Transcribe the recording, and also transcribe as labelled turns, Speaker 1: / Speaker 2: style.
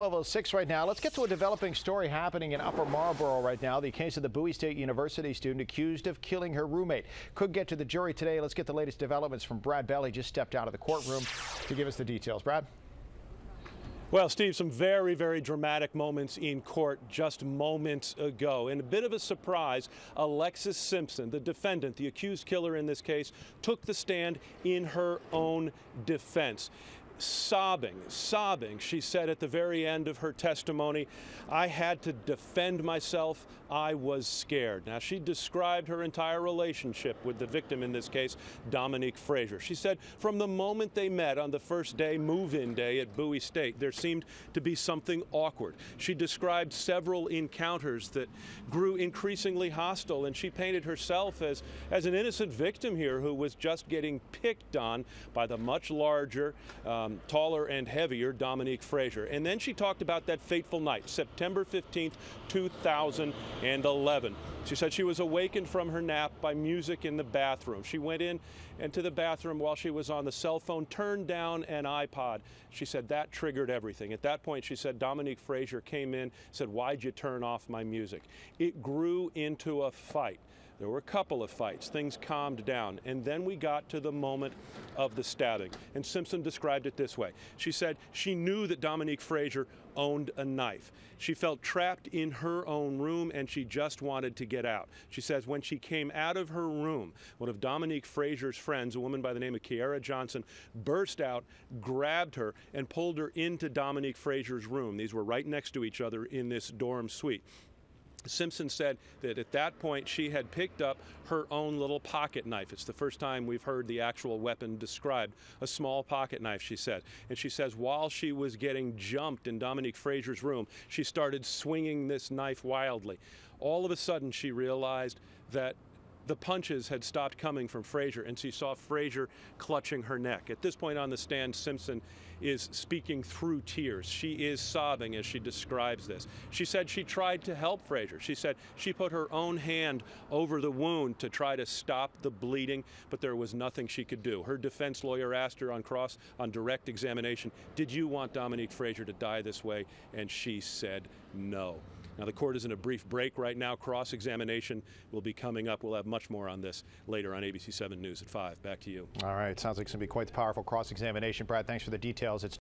Speaker 1: Level 6 right now. Let's get to a developing story happening in Upper Marlboro right now. The case of the Bowie State University student accused of killing her roommate. Could get to the jury today. Let's get the latest developments from Brad Bell. He just stepped out of the courtroom to give us the details. Brad?
Speaker 2: Well, Steve, some very, very dramatic moments in court just moments ago. And a bit of a surprise, Alexis Simpson, the defendant, the accused killer in this case, took the stand in her own defense. Sobbing, she said at the very end of her testimony, "I had to defend myself. I was scared." Now, she described her entire relationship with the victim in this case, Dominique Frazier. She said from the moment they met on the first day, move-in day at Bowie State, there seemed to be something awkward. She described several encounters that grew increasingly hostile, and she painted herself as an innocent victim here who was just getting picked on by the much larger, taller and heavier Dominique Frazier. And then she talked about that fateful night, September 15th, 2011. She said she was awakened from her nap by music in the bathroom. She went into the bathroom while she was on the cell phone, turned down an iPod. She said that triggered everything. At that point, she said Dominique Frazier came in, said, "Why'd you turn off my music?" It grew into a fight. There were a couple of fights. Things calmed down. And then we got to the moment of the stabbing. And Simpson described it this way. She said she knew that Dominique Frazier owned a knife. She felt trapped in her own room and she just wanted to get out. She says when she came out of her room, one of Dominique Frazier's friends, a woman by the name of Kiara Johnson, burst out, grabbed her, and pulled her into Dominique Frazier's room. These were right next to each other in this dorm suite. Simpson said that at that point she had picked up her own little pocket knife. It's the first time we've heard the actual weapon described, a small pocket knife, she said. And she says while she was getting jumped in Dominique Frazier's room, she started swinging this knife wildly. All of a sudden she realized that the punches had stopped coming from Frazier, and she saw Frazier clutching her neck. At this point on the stand, Simpson is speaking through tears. She is sobbing as she describes this. She said she tried to help Frazier. She said she put her own hand over the wound to try to stop the bleeding, but there was nothing she could do. Her defense lawyer asked her on direct examination, "Did you want Dominique Frazier to die this way?" And she said no. Now, the court is in a brief break right now. Cross-examination will be coming up. We'll have much more on this later on ABC 7 News at 5. Back to you.
Speaker 1: All right. Sounds like it's going to be quite the powerful cross-examination. Brad, thanks for the details. It's